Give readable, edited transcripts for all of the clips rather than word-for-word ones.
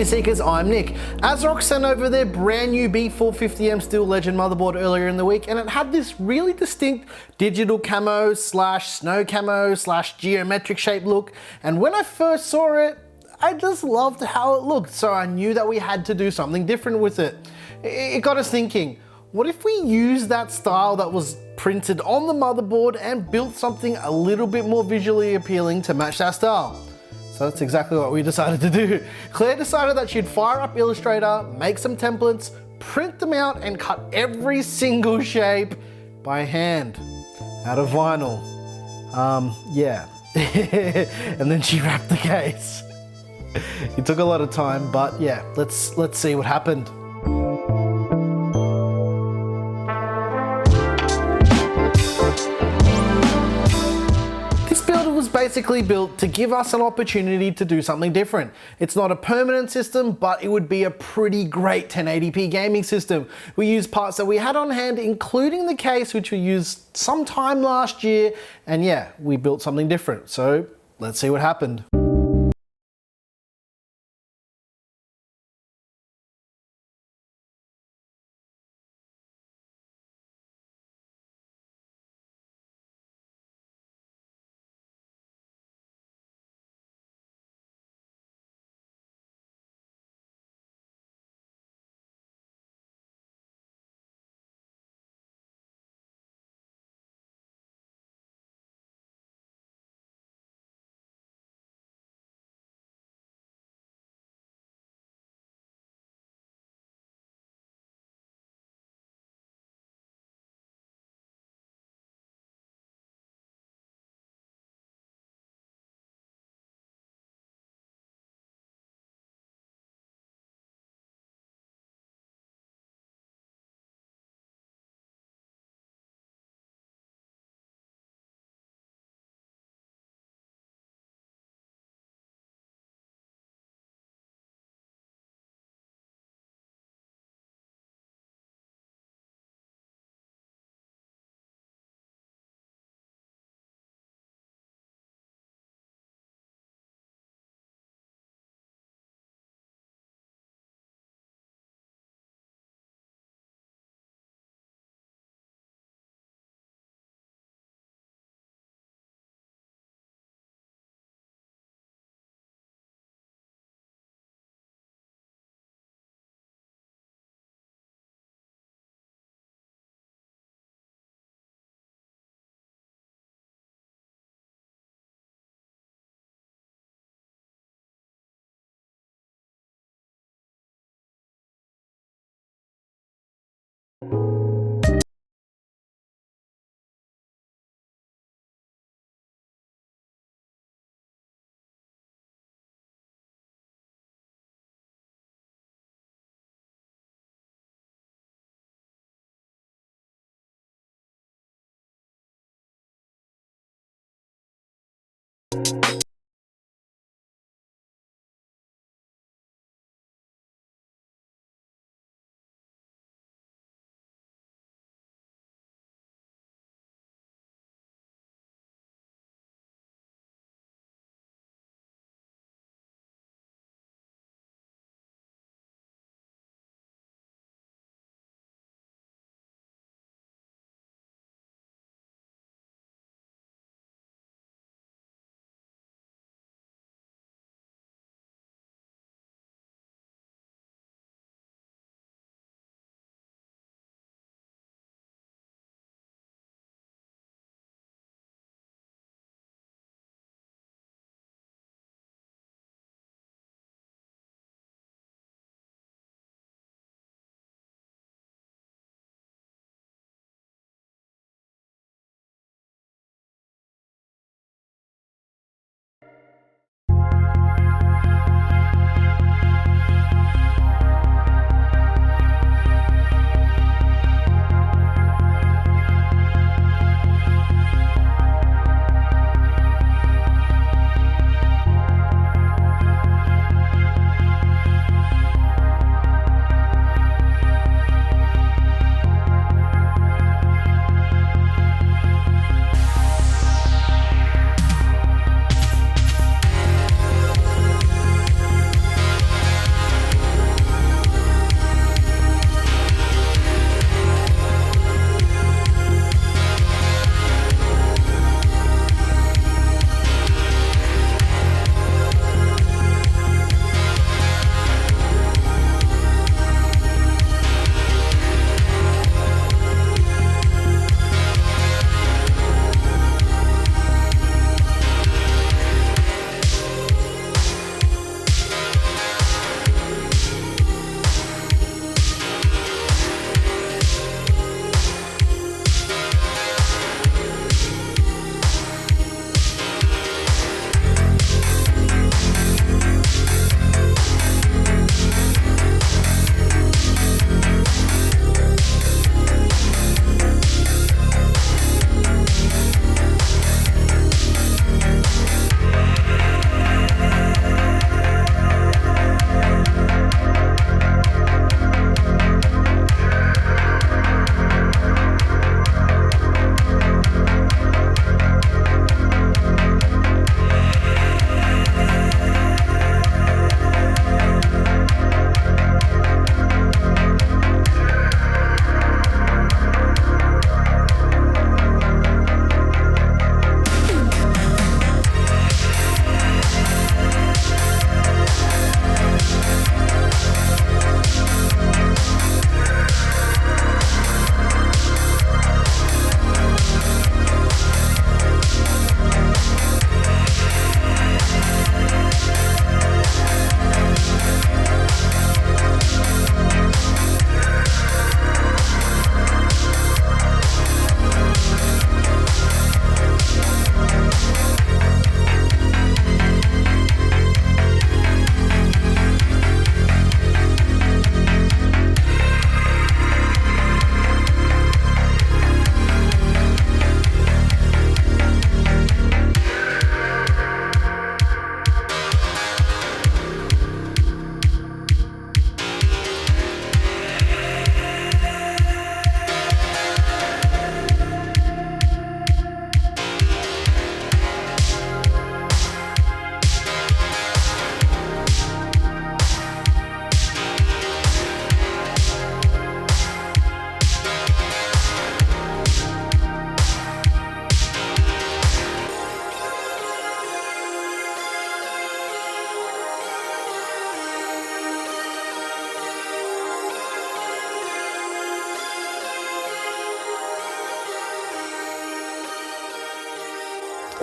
Gear Seekers, I'm Nick. ASRock sent over their brand new B450M Steel Legend motherboard earlier in the week, and it had this really distinct digital camo slash snow camo slash geometric shape look. And when I first saw it, I just loved how it looked, so I knew that we had to do something different with it. It got us thinking, what if we used that style that was printed on the motherboard and built something a little bit more visually appealing to match that style? So that's exactly what we decided to do. Claire decided that she'd fire up Illustrator, make some templates, print them out, and cut every single shape by hand out of vinyl. Yeah. And then she wrapped the case. It took a lot of time, but yeah, let's see what happened. Was basically built to give us an opportunity to do something different. It's not a permanent system, but it would be a pretty great 1080p gaming system. We used parts that we had on hand, including the case, which we used sometime last year, and yeah, we built something different. So let's see what happened.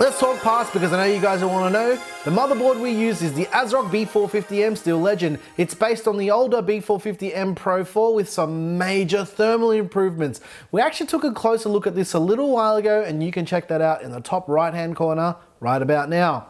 Let's talk parts because I know you guys will want to know. The motherboard we use is the ASRock B450M Steel Legend. It's based on the older B450M Pro 4 with some major thermal improvements. We actually took a closer look at this a little while ago and you can check that out in the top right hand corner right about now.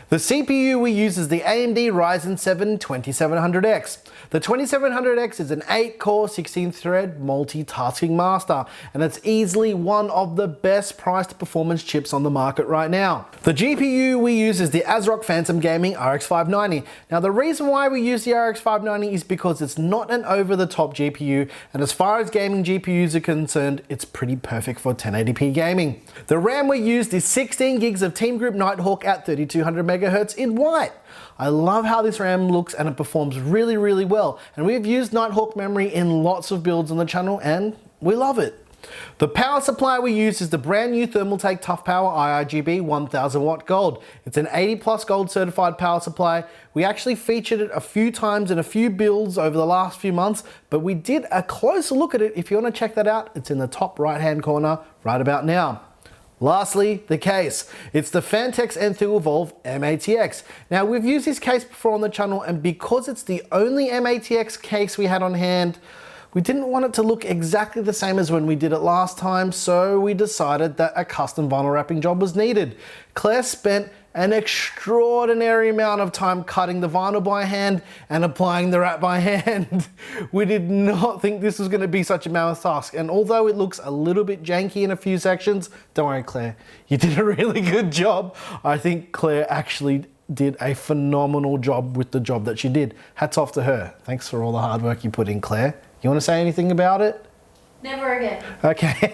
The CPU we use is the AMD Ryzen 7 2700X. The 2700X is an 8-core, 16-thread multitasking master, and it's easily one of the best priced performance chips on the market right now. The GPU we use is the ASRock Phantom Gaming RX 590. Now the reason why we use the RX 590 is because it's not an over-the-top GPU, and as far as gaming GPUs are concerned, it's pretty perfect for 1080p gaming. The RAM we used is 16 gigs of Team Group Nighthawk at 3200 MHz in white. I love how this RAM looks and it performs really, really well. And we've used Nighthawk memory in lots of builds on the channel and we love it. The power supply we use is the brand new Thermaltake Tough Power IRGB 1000 watt gold. It's an 80+ gold certified power supply. We actually featured it a few times in a few builds over the last few months, but we did a closer look at it. If you want to check that out, it's in the top right hand corner right about now. Lastly, the case. It's the Phanteks Enthoo Evolv MATX. Now we've used this case before on the channel, and because it's the only MATX case we had on hand, we didn't want it to look exactly the same as when we did it last time, so we decided that a custom vinyl wrapping job was needed. Claire spent an extraordinary amount of time cutting the vinyl by hand and applying the wrap by hand. We did not think this was going to be such a mammoth task, and although it looks a little bit janky in a few sections, don't worry Claire, you did a really good job. I think Claire actually did a phenomenal job with the job that she did. Hats off to her. Thanks for all the hard work you put in, Claire. You want to say anything about it? Never again. Okay.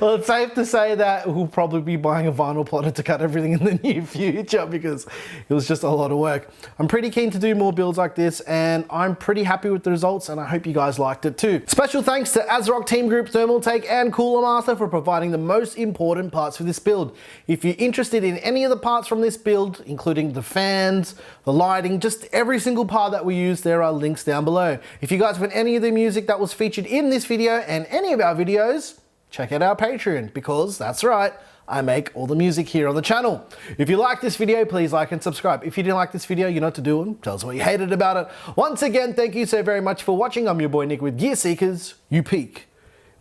Well, it's safe to say that we'll probably be buying a vinyl plotter to cut everything in the near future because it was just a lot of work. I'm pretty keen to do more builds like this and I'm pretty happy with the results and I hope you guys liked it too. Special thanks to ASRock Team Group, Thermaltake and Cooler Master for providing the most important parts for this build. If you're interested in any of the parts from this build, including the fans, the lighting, just every single part that we use, there are links down below. If you guys want any of the music that was featured in this video and any of our videos, check out our Patreon because that's right, I make all the music here on the channel. If you like this video, please like and subscribe. If you didn't like this video, you know what to do and tell us what you hated about it. Once again, thank you so very much for watching. I'm your boy Nick with Gear Seekers. You peek,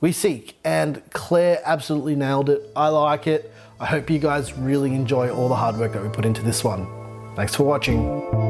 we seek, and Claire absolutely nailed it. I like it. I hope you guys really enjoy all the hard work that we put into this one. Thanks for watching.